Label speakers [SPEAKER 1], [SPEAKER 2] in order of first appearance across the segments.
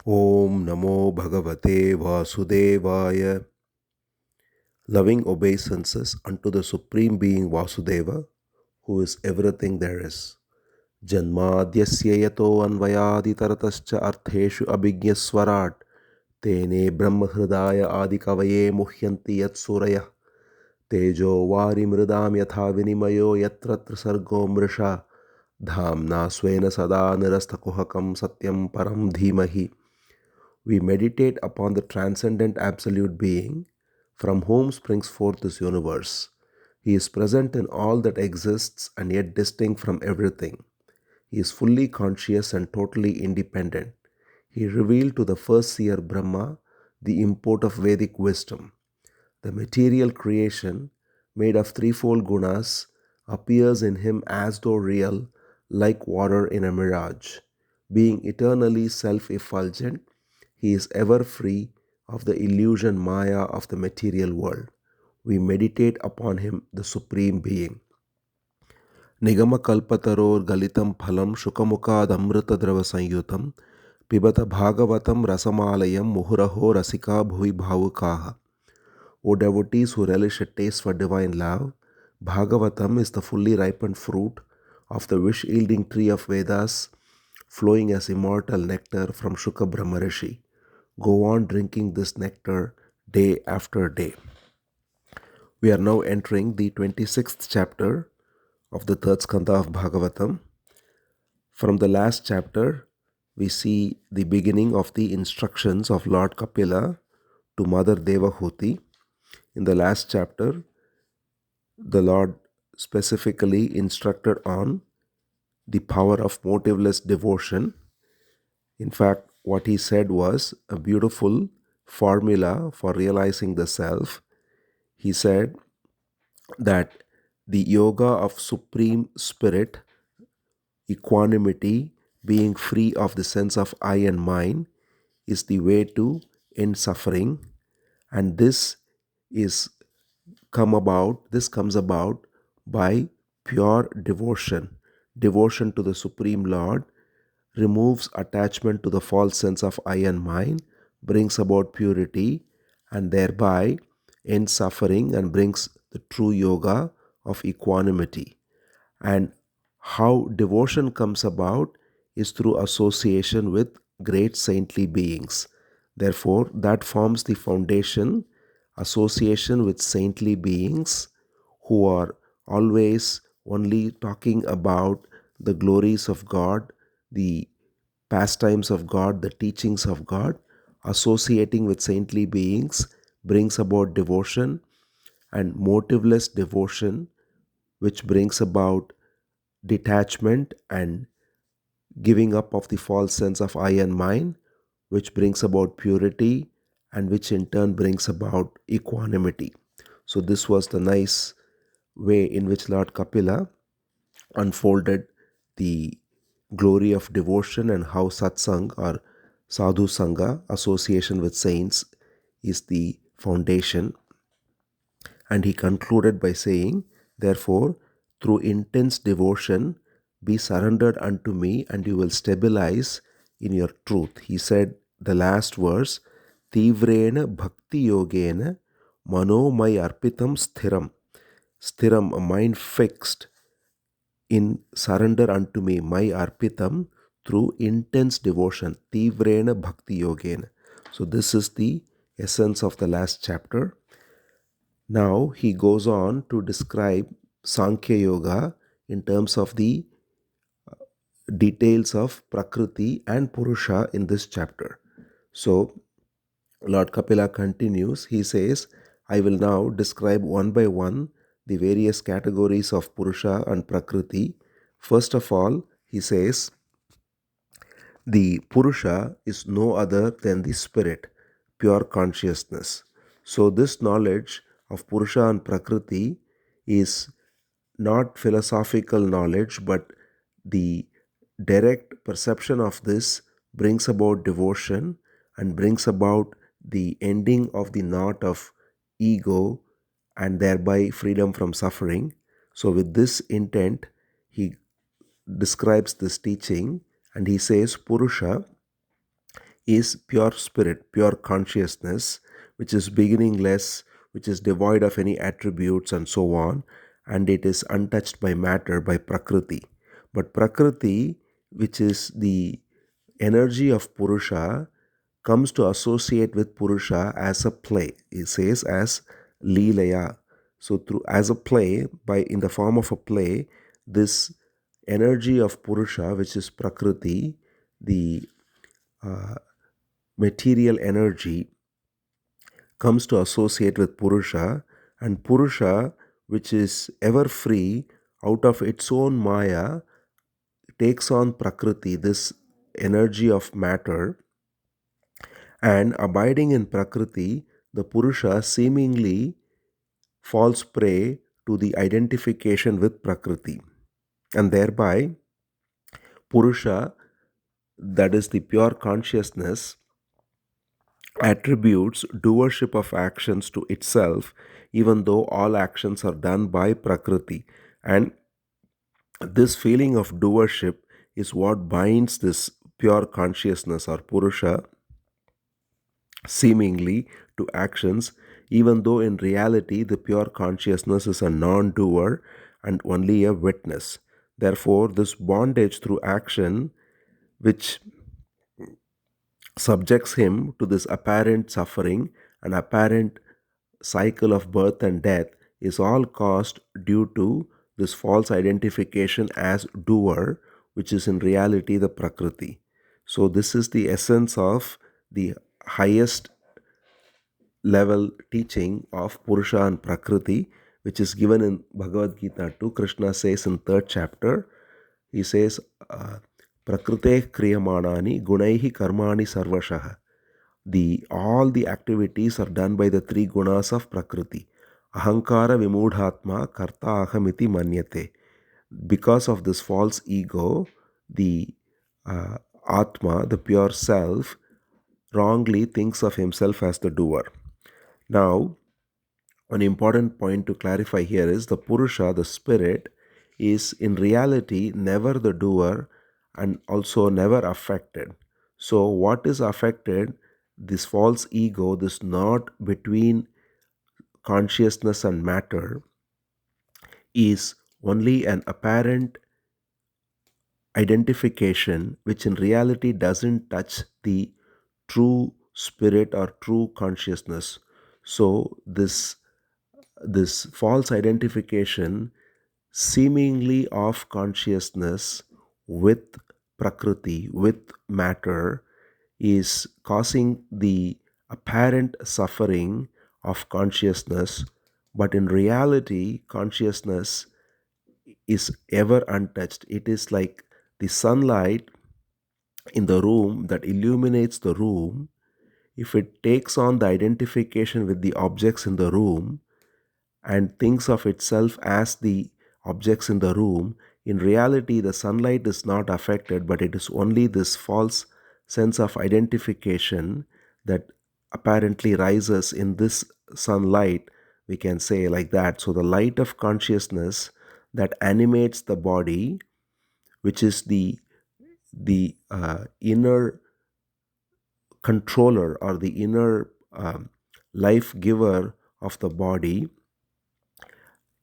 [SPEAKER 1] Om Namo Bhagavate Vasudevaya. Loving obeisances unto the Supreme Being Vasudeva, who is everything there is. Janmadyasya yato anvayaditaratascha artheshu abhigyaswarat tene brahmahridaya adikavaye muhyanti yat surayah tejo vari mridam yatha vinimayo yatra sargo mrisha dhamna swena sada nirastakuhakam satyam param dhimahi. We meditate upon the transcendent absolute being from whom springs forth this universe. He is present in all that exists and yet distinct from everything. He is fully conscious and totally independent. He revealed to the first seer Brahma the import of Vedic wisdom. The material creation, made of threefold gunas, appears in him as though real, like water in a mirage. Being eternally self effulgent, he is ever free of the illusion maya of the material world. We meditate upon him, the Supreme Being. Nigama kalpataror galitam phalam shukamukad amrita drava sanyutam pibata bhagavatam rasamalayam muhuraho rasika bhuvi bhavukaha. O devotees who relish a taste for divine love, Bhagavatam is the fully ripened fruit of the wish-yielding tree of Vedas, flowing as immortal nectar from Shuka Brahma Rishi. Go on drinking this nectar day after day. We are now entering the 26th chapter of the third Skandha of Bhagavatam. From the last chapter, we see the beginning of the instructions of Lord Kapila to Mother Devahuti. In the last chapter, the Lord specifically instructed on the power of motiveless devotion. In fact, what he said was a beautiful formula for realizing the self. He said that the yoga of supreme spirit, equanimity, being free of the sense of I and mine, is the way to end suffering, and this comes about by pure devotion. Devotion to the Supreme Lord removes attachment to the false sense of I and mine, brings about purity, and thereby ends suffering and brings the true yoga of equanimity. And how devotion comes about is through association with great saintly beings. Therefore, that forms the foundation, association with saintly beings who are always only talking about the glories of God, the pastimes of God, the teachings of God. Associating with saintly beings brings about devotion, and motiveless devotion, which brings about detachment and giving up of the false sense of I and mine, which brings about purity, and which in turn brings about equanimity. So, this was the nice way in which Lord Kapila unfolded the glory of devotion and how satsang or sadhu sangha, association with saints, is the foundation. And he concluded by saying, therefore, through intense devotion, be surrendered unto me and you will stabilize in your truth. He said the last verse, Tivrena bhakti yogena mano may arpitam sthiram. Sthiram, a mind fixed in surrender unto me, my arpitam, through intense devotion. Tivrena bhakti yogena. So this is the essence of the last chapter. Now he goes on to describe Sankhya Yoga in terms of the details of Prakriti and Purusha in this chapter. So Lord Kapila continues, he says, I will now describe one by one the various categories of Purusha and Prakriti. First of all, he says, the Purusha is no other than the spirit, pure consciousness. So this knowledge of Purusha and Prakriti is not philosophical knowledge, but the direct perception of this brings about devotion and brings about the ending of the knot of ego and thereby freedom from suffering. So, with this intent, he describes this teaching and he says, Purusha is pure spirit, pure consciousness, which is beginningless, which is devoid of any attributes and so on, and it is untouched by matter, by Prakriti. But Prakriti, which is the energy of Purusha, comes to associate with Purusha as a play. It says as lila. So through as a play, by in the form of a play, this energy of Purusha, which is Prakriti, the material energy, comes to associate with Purusha, and Purusha, which is ever free out of its own Maya, takes on Prakriti, this energy of matter, and abiding in Prakriti, the Purusha seemingly falls prey to the identification with Prakriti, and thereby Purusha, that is the pure consciousness, attributes doership of actions to itself, even though all actions are done by Prakriti. And this feeling of doership is what binds this pure consciousness or Purusha seemingly to actions, even though in reality the pure consciousness is a non doer and only a witness. Therefore, this bondage through action, which subjects him to this apparent suffering and apparent cycle of birth and death, is all caused due to this false identification as doer, which is in reality the Prakriti. So, this is the essence of the highest level teaching of Purusha and Prakriti, which is given in Bhagavad Gita 2. Krishna says in third chapter, he says, Prakrite kriyamanani gunaihi karmani sarvashaha. All the activities are done by the three gunas of Prakriti. Ahankara vimudhatma karta ahamiti manyate. Because of this false ego, the Atma, the pure self, wrongly thinks of himself as the doer. Now, an important point to clarify here is the Purusha, the spirit, is in reality never the doer and also never affected. So, what is affected? This false ego, this knot between consciousness and matter, is only an apparent identification which in reality doesn't touch the true spirit or true consciousness. So, this false identification seemingly of consciousness with Prakriti, with matter, is causing the apparent suffering of consciousness, but in reality, consciousness is ever untouched. It is like the sunlight in the room that illuminates the room. If it takes on the identification with the objects in the room, and thinks of itself as the objects in the room, in reality, the sunlight is not affected, but it is only this false sense of identification that apparently rises in this sunlight, we can say like that. So, the light of consciousness that animates the body, which is the inner controller or the inner life giver of the body,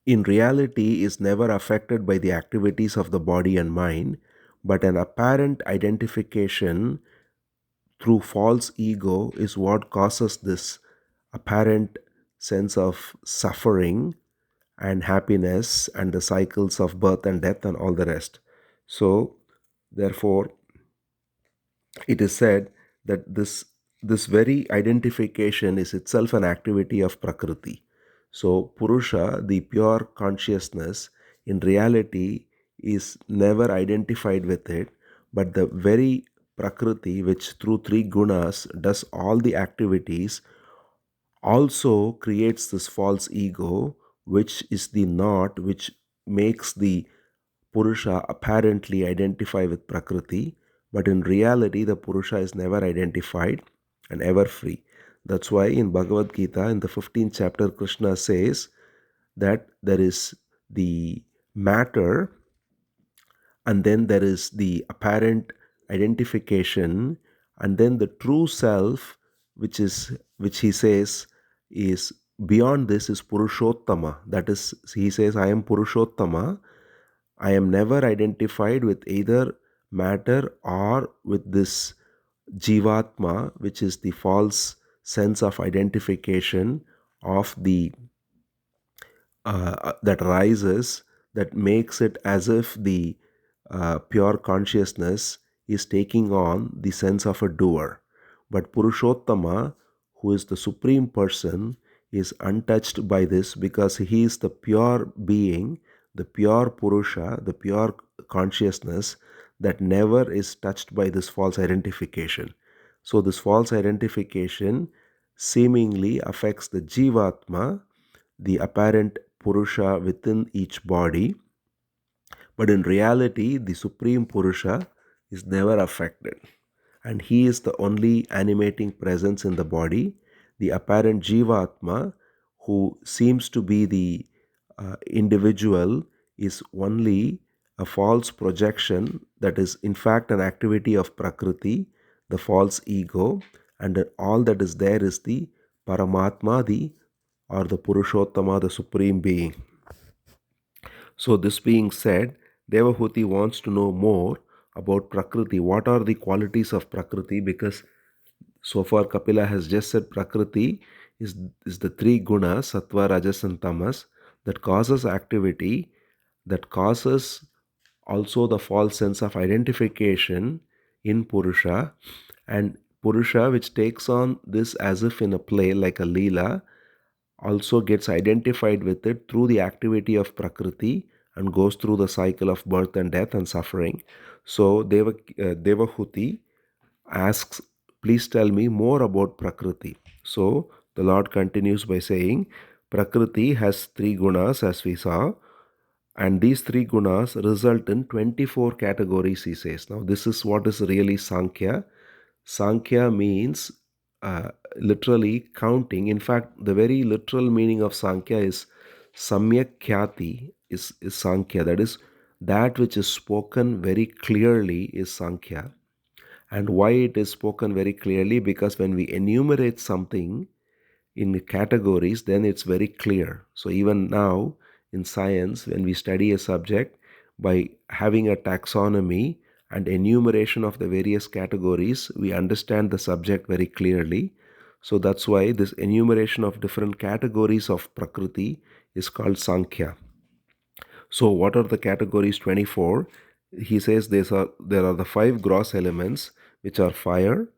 [SPEAKER 1] in reality is never affected by the activities of the body and mind, but an apparent identification through false ego is what causes this apparent sense of suffering and happiness and the cycles of birth and death and all the rest. So, therefore, it is said that this very identification is itself an activity of Prakriti. So, Purusha, the pure consciousness, in reality is never identified with it, but the very Prakriti, which through three gunas does all the activities, also creates this false ego, which is the knot which makes the Purusha apparently identify with Prakriti, but in reality, the Purusha is never identified and ever free. That's why in Bhagavad Gita, in the 15th chapter, Krishna says that there is the matter and then there is the apparent identification And then the true self, which he says is beyond this, is Purushottama. That is, he says, I am Purushottama. I am never identified with either matter or with this Jivatma, which is the false sense of identification of the that rises, that makes it as if the pure consciousness is taking on the sense of a doer. But Purushottama, who is the supreme person, is untouched by this because he is the pure being, the pure Purusha, the pure consciousness that never is touched by this false identification. So, this false identification seemingly affects the Jivatma, the apparent Purusha within each body, but in reality, the Supreme Purusha is never affected, and he is the only animating presence in the body. The apparent Jivatma, who seems to be the individual, is only a false projection that is, in fact, an activity of Prakriti, the false ego, and all that is there is the Paramatma, the or the Purushottama, the Supreme Being. So, this being said, Devahuti wants to know more about Prakriti. What are the qualities of Prakriti? Because so far Kapila has just said Prakriti is the three gunas, Sattva, Rajas, and Tamas, that causes activity, that causes also the false sense of identification in Purusha, and Purusha, which takes on this as if in a play like a lila, also gets identified with it through the activity of Prakriti and goes through the cycle of birth and death and suffering. So Devahuti asks, please tell me more about Prakriti. So the Lord continues by saying, Prakriti has three gunas, as we saw, and these three gunas result in 24 categories, he says. Now, this is what is really Sankhya. Sankhya means literally counting. In fact, the very literal meaning of Sankhya is Samyak Khyati is Sankhya. That is, that which is spoken very clearly is Sankhya. And why it is spoken very clearly? Because when we enumerate something in categories, then it's very clear. So even now in science, when we study a subject, by having a taxonomy and enumeration of the various categories, we understand the subject very clearly. So that's why this enumeration of different categories of Prakriti is called Sankhya. So what are the categories? 24. He says there are the five gross elements, which are fire,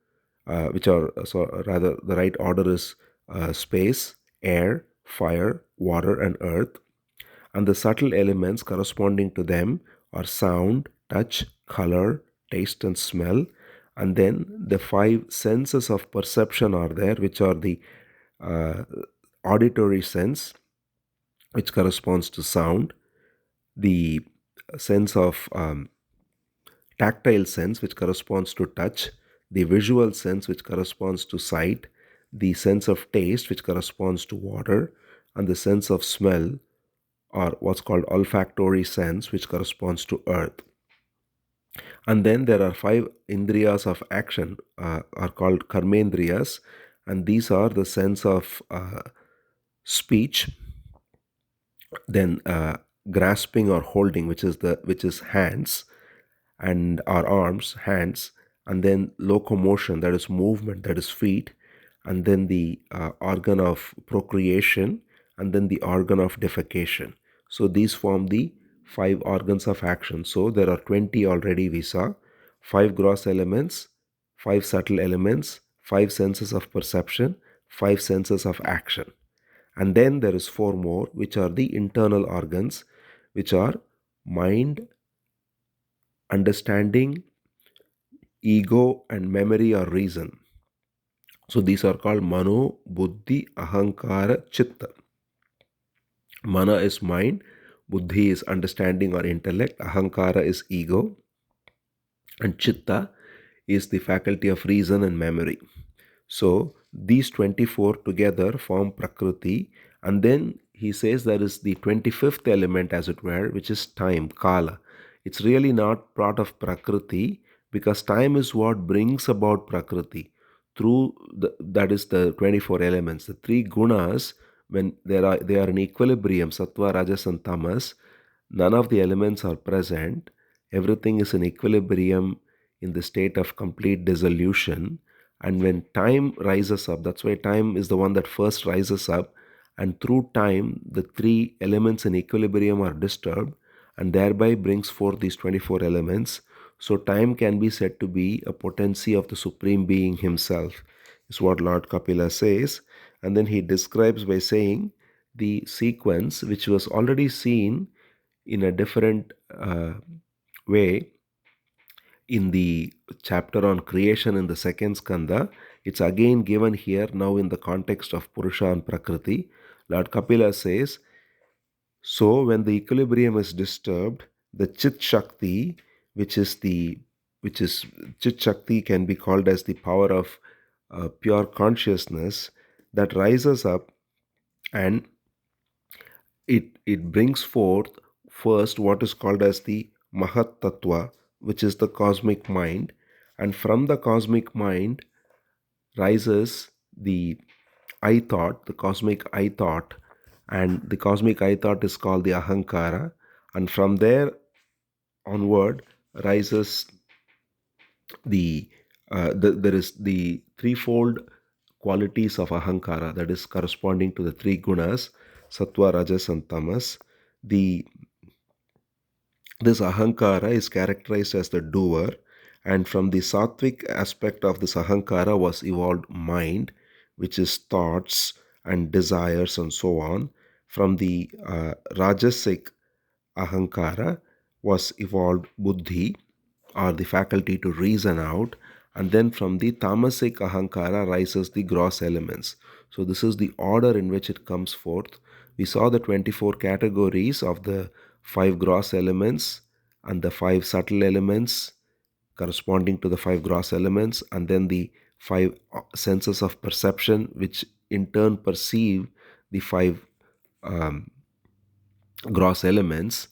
[SPEAKER 1] which are, so rather the right order is space, air, fire, water, and earth. And the subtle elements corresponding to them are sound, touch, color, taste, and smell. And then the five senses of perception are there, which are the uh, auditory sense, which corresponds to sound, the sense of tactile sense, which corresponds to touch, the visual sense, which corresponds to sight, the sense of taste, which corresponds to water, and the sense of smell, or what's called olfactory sense, which corresponds to earth. And then there are five indriyas of action, are called karmendriyas, and these are the sense of speech, then grasping or holding, which is hands, and our arms, hands, and then locomotion, that is movement, that is feet, and then the organ of procreation, and then the organ of defecation. So these form the five organs of action. So there are 20 already, we saw. Five gross elements, five subtle elements, five senses of perception, five senses of action. And then there is four more, which are the internal organs, which are mind, understanding, ego, and memory or reason. So these are called Mano, Buddhi, Ahankara, Chitta. Mana is mind, Buddhi is understanding or intellect, Ahankara is ego, and Chitta is the faculty of reason and memory. So these 24 together form Prakriti, and then he says there is the 25th element, as it were, which is time, Kala. It's really not part of Prakriti because time is what brings about Prakriti through that is the 24 elements. The three gunas, when they are in equilibrium, sattva, rajas, and tamas, none of the elements are present. Everything is in equilibrium in the state of complete dissolution. And when time rises up, that's why time is the one that first rises up. And through time, the three elements in equilibrium are disturbed and thereby brings forth these 24 elements. So, time can be said to be a potency of the Supreme Being Himself, is what Lord Kapila says. And then he describes by saying the sequence, which was already seen in a different way in the chapter on creation in the second skandha. It's again given here now in the context of Purusha and Prakriti. Lord Kapila says, so when the equilibrium is disturbed, the Chit Shakti, which is the which is Chit Shakti can be called as the power of pure consciousness that rises up, and it brings forth first what is called as the Mahat Tattva, which is the cosmic mind, and from the cosmic mind rises the I thought, the cosmic I thought, and the cosmic I thought is called the Ahankara, and from there onward rises there is the threefold qualities of Ahankara, that is corresponding to the three gunas, Sattva, Rajas, and Tamas. The This Ahankara is characterized as the doer, and from the sattvic aspect of this Ahankara was evolved mind, which is thoughts and desires and so on. From the Rajasic Ahankara was evolved Buddhi, or the faculty to reason out, and then from the Tamasic Ahankara rises the gross elements. So, this is the order in which it comes forth. We saw the 24 categories of the 5 gross elements and the 5 subtle elements corresponding to the 5 gross elements, and then the 5 senses of perception, which in turn perceive the 5 um, gross elements.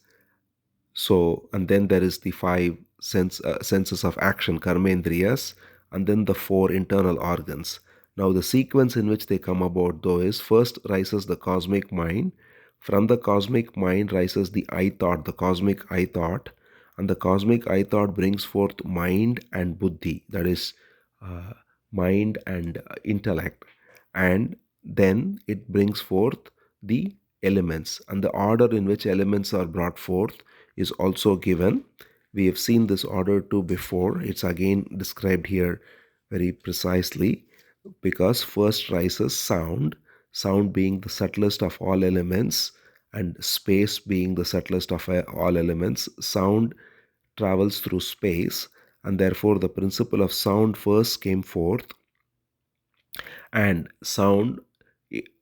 [SPEAKER 1] So, and then there is the 5 senses of action, karmendriyas, and then the 4 internal organs. Now, the sequence in which they come about, though, is first rises the cosmic mind. From the cosmic mind rises the I thought, the cosmic I thought, and the cosmic I thought brings forth mind and buddhi, that is, uh, mind and intellect, and then it brings forth the elements, and the order in which elements are brought forth is also given. We have seen this order too before. It's again described here very precisely, because first rises sound, sound being the subtlest of all elements, and space being the subtlest of all elements. Sound travels through space, and therefore the principle of sound first came forth, and sound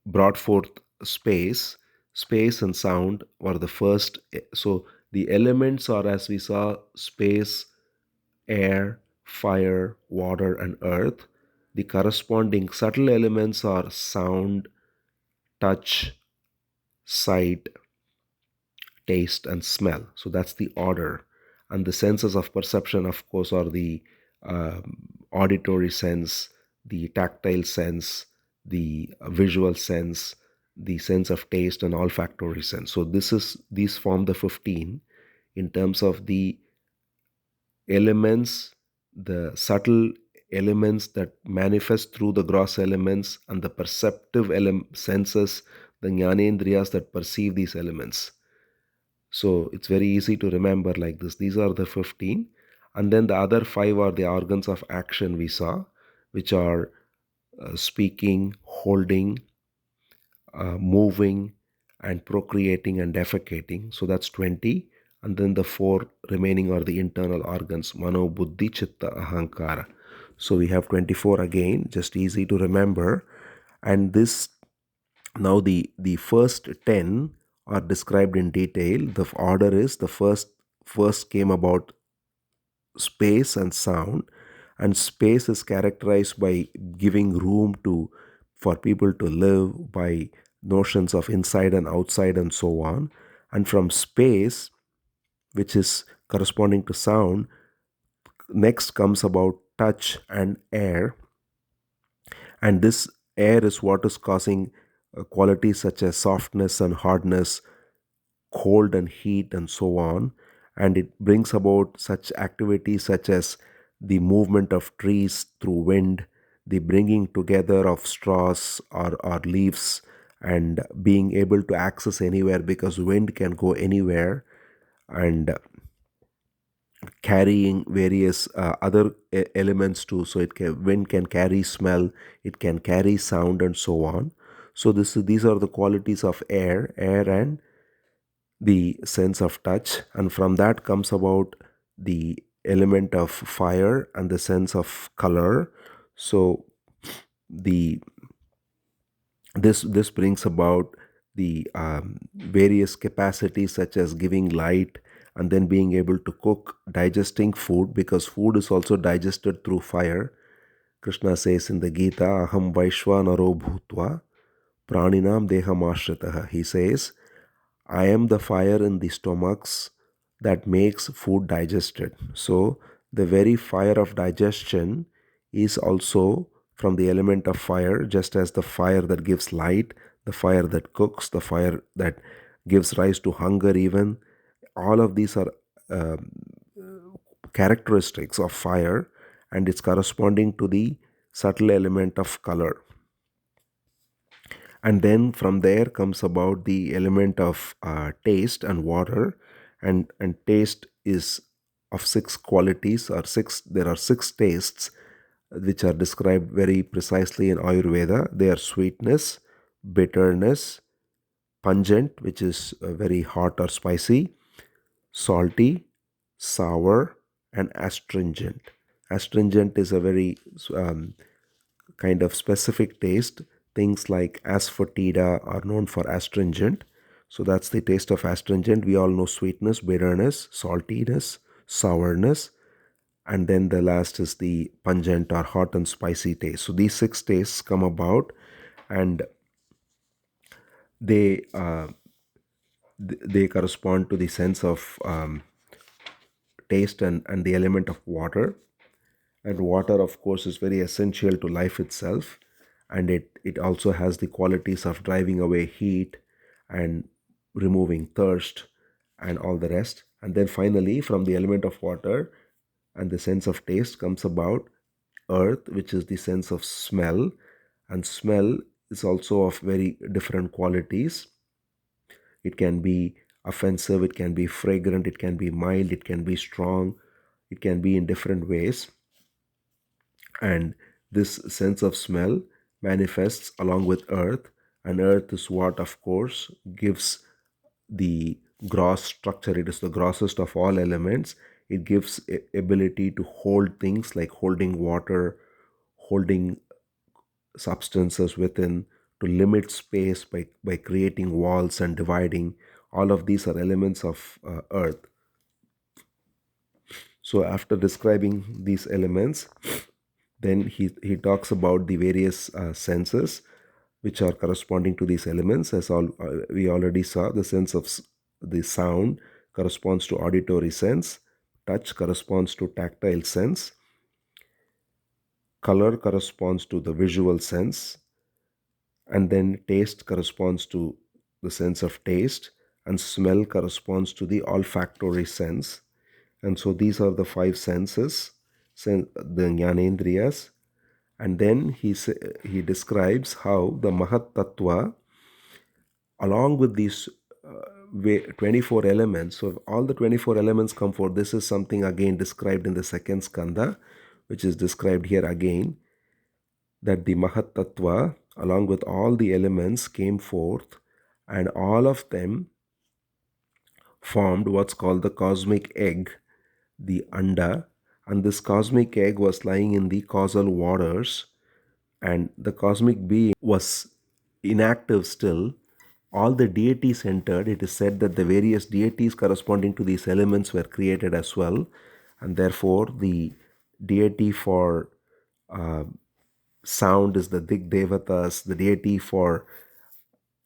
[SPEAKER 1] brought forth space. Space and sound were the first. So the elements are, as we saw, space, air, fire, water, and earth. The corresponding subtle elements are sound, touch, sight, taste, and smell. So that's the order. And the senses of perception, of course, are the auditory sense, the tactile sense, the visual sense, the sense of taste, and olfactory sense. So these form the 15 in terms of the elements, the subtle elements that manifest through the gross elements, and the perceptive senses, the jnanendriyas that perceive these elements. So it's very easy to remember like this. These are the 15. And then the other 5 are the organs of action we saw, which are speaking, holding, moving, and procreating and defecating. So that's 20. And then the 4 remaining are the internal organs, mano, buddhi, chitta, ahankara. So we have 24 again, just easy to remember. And this, now the first 10 are described in detail. The order is, the first came about space and sound, and space is characterized by giving room to for people to live, by notions of inside and outside and so on. And from space, which is corresponding to sound, Next comes about touch and air, and this air is what is causing qualities such as softness and hardness, cold and heat, and so on. And it brings about such activities such as the movement of trees through wind, the bringing together of straws or leaves, and being able to access anywhere because wind can go anywhere, and carrying various other elements too. So wind can carry smell, it can carry sound, and so on. So these are the qualities of air and the sense of touch, and from that comes about the element of fire and the sense of color. So the this brings about the various capacities such as giving light, and then being able to cook, digesting food, because food is also digested through fire. Krishna says in the Gita, aham vaishvanaro bhutva praninam dehamashritah. He says, I am the fire in the stomachs that makes food digested. So, the very fire of digestion is also from the element of fire, just as the fire that gives light, the fire that cooks, the fire that gives rise to hunger, even. All of these are uh, characteristics of fire, and it's corresponding to the subtle element of color. And then from there comes about the element of taste and water, and taste is of six qualities, or six, there are six tastes which are described very precisely in Ayurveda. They are sweetness, bitterness, pungent, which is very hot or spicy, salty, sour, and astringent. Astringent is a very um, kind of specific taste. Things like asafoetida are known for astringent. So that's the taste of astringent. We all know sweetness, bitterness, saltiness, sourness, and then the last is the pungent or hot and spicy taste. So these six tastes come about, and they they correspond to the sense of taste and the element of water. And water, of course, is very essential to life itself, and it also has the qualities of driving away heat and removing thirst and all the rest. And then finally, from the element of water and the sense of taste comes about earth, which is the sense of smell. And smell is also of very different qualities. It can be offensive, it can be fragrant, it can be mild, it can be strong, it can be in different ways. And this sense of smell manifests along with earth, and earth is what, of course, gives the gross structure. It is the grossest of all elements. It gives ability to hold things like holding water, holding substances within, to limit space by creating walls and dividing. All of these are elements of earth. So after describing these elements, then he talks about the various senses which are corresponding to these elements. As we already saw, the sense of the sound corresponds to auditory sense, touch corresponds to tactile sense, color corresponds to the visual sense, and then taste corresponds to the sense of taste, and smell corresponds to the olfactory sense. And so these are the five senses, the jnanendriyas. And then he describes how the Mahat Tattva, along with these 24 elements, so all the 24 elements come forth. This is something again described in the second Skandha, which is described here again, that the Mahat Tattva, along with all the elements, came forth, and all of them formed what's called the cosmic egg, the Anda. And this cosmic egg was lying in the causal waters, and the cosmic being was inactive still. All the deities entered. It is said that the various deities corresponding to these elements were created as well, and therefore the deity for sound is the Devatas, the deity for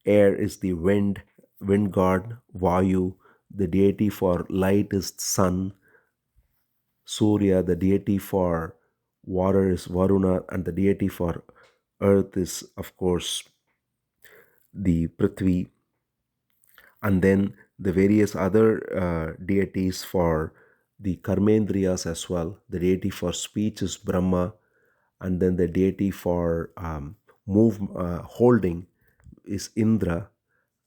[SPEAKER 1] air is the wind god Vayu, the deity for light is sun, Surya, the deity for water, is Varuna, and the deity for earth is, of course, the Prithvi. And then the various other deities for the Karmendriyas as well. The deity for speech is Brahma, and then the deity for holding is Indra,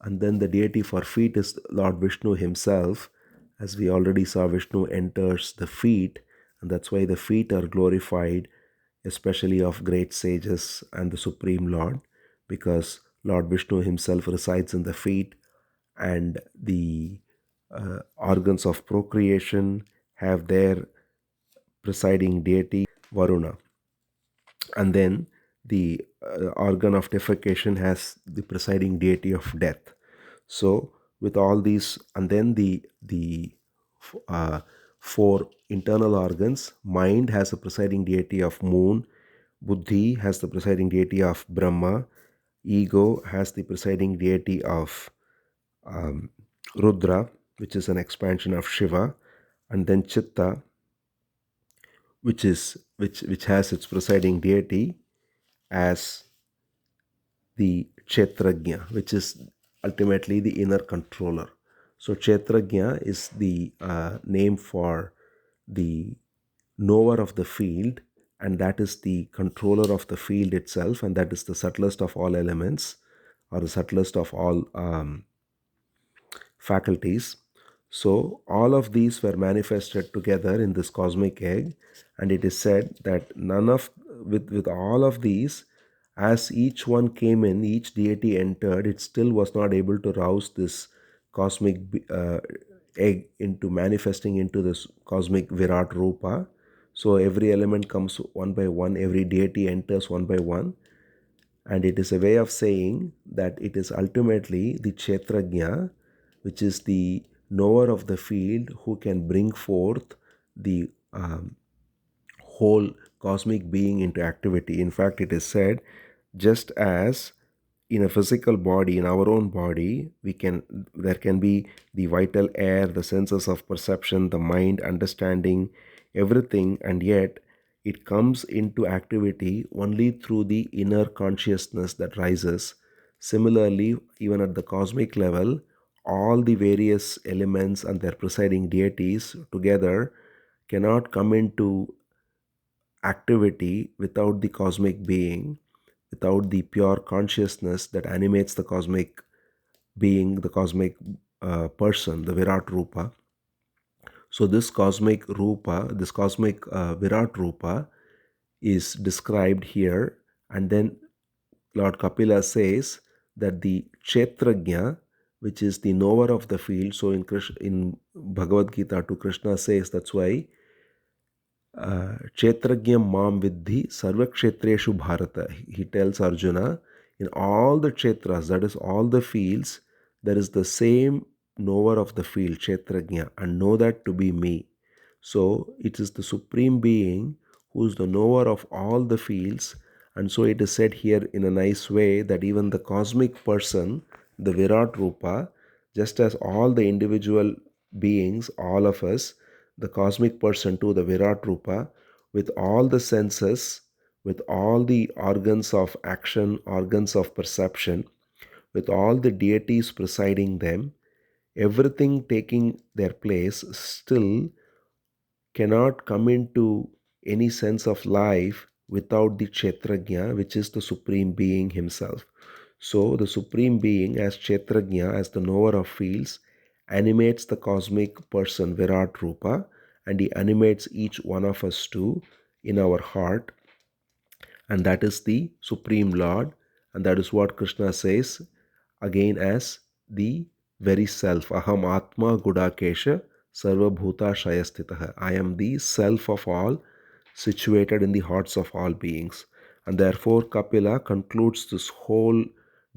[SPEAKER 1] and then the deity for feet is Lord Vishnu himself. As we already saw, Vishnu enters the feet, and that's why the feet are glorified, especially of great sages and the Supreme Lord, because Lord Vishnu himself resides in the feet, and the organs of procreation have their presiding deity Varuna, and then the organ of defecation has the presiding deity of death. So with all these, and then the uh, four internal organs, mind has the presiding deity of moon, buddhi has the presiding deity of Brahma, ego has the presiding deity of um, Rudra, which is an expansion of Shiva, and then Chitta, which has its presiding deity as the Kshetrajna, which is ultimately the inner controller. So Kshetrajna is the name for the knower of the field, and that is the controller of the field itself, and that is the subtlest of all elements, or the subtlest of all faculties. So all of these were manifested together in this cosmic egg, and it is said that none of with all of these, as each one came in, each deity entered, it still was not able to rouse this cosmic egg into manifesting into this cosmic Virat Rupa. So every element comes one by one, every deity enters one by one, and it is a way of saying that it is ultimately the Kshetrajna, which is the knower of the field, who can bring forth the whole cosmic being into activity. In fact, it is said, just as in a physical body, in our own body, there can be the vital air, the senses of perception, the mind, understanding, everything, and yet it comes into activity only through the inner consciousness that rises. Similarly, even at the cosmic level, all the various elements and their presiding deities together cannot come into activity without the cosmic being, without the pure consciousness that animates the cosmic being, the cosmic person, the Virat Rupa. So, this cosmic Rupa, this cosmic Virat Rupa is described here, and then Lord Kapila says that the Kshetrajna, which is the knower of the field, so in Bhagavad Gita, to Krishna says, that's why Kshetrajnam mam vidhi sarvakshetreshu bharata. He tells Arjuna, in all the kshetras, that is all the fields, there is the same knower of the field, Kshetrajna, and know that to be me. So it is the Supreme Being who is the knower of all the fields. And so it is said here in a nice way that even the cosmic person, the Virat Rupa, just as all the individual beings, all of us, the cosmic person too, the Virat Rupa, with all the senses, with all the organs of action, organs of perception, with all the deities presiding them, everything taking their place, still cannot come into any sense of life without the Kshetrajna, which is the Supreme Being himself. So, the Supreme Being, as Kshetrajna, as the knower of fields, animates the cosmic person Virat Rupa, and he animates each one of us too in our heart, and that is the Supreme Lord, and that is what Krishna says again as the very self. Aham Atma Gudakesha Sarva Bhuta Shayastitaha. I am the self of all, situated in the hearts of all beings. And therefore, Kapila concludes this whole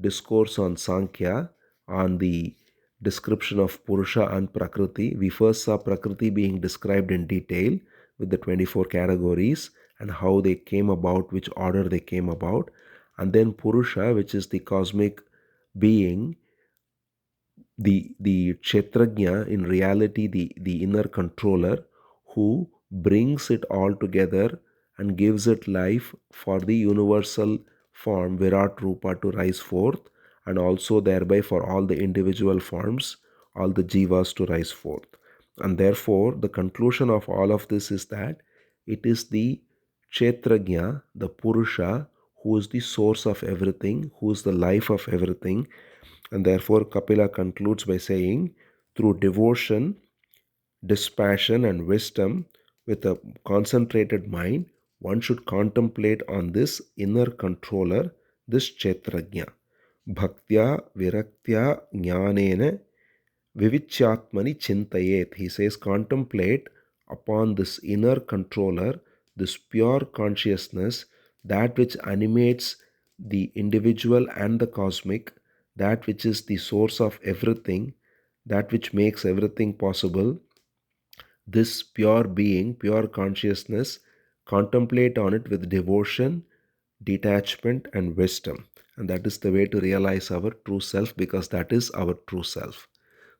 [SPEAKER 1] discourse on Sankhya, on the description of Purusha and Prakriti. We first saw Prakriti being described in detail with the 24 categories and how they came about, which order they came about. And then Purusha, which is the cosmic being, the Kshetrajna, in reality the inner controller, who brings it all together and gives it life for the universal form Virat Rupa to rise forth, and also thereby for all the individual forms, all the jivas to rise forth. And therefore, the conclusion of all of this is that it is the Kshetrajna, the Purusha, who is the source of everything, who is the life of everything. And therefore, Kapila concludes by saying, through devotion, dispassion, and wisdom, with a concentrated mind, one should contemplate on this inner controller, this Kshetrajna. Bhaktya Viraktya Jnanena Vivichyatmani Chintayet. He says, contemplate upon this inner controller, this pure consciousness, that which animates the individual and the cosmic, that which is the source of everything, that which makes everything possible. This pure being, pure consciousness, contemplate on it with devotion, detachment, and wisdom. And that is the way to realize our true self, because that is our true self.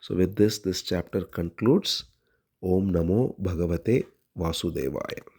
[SPEAKER 1] So, with this chapter concludes. Om Namo Bhagavate Vasudevaya.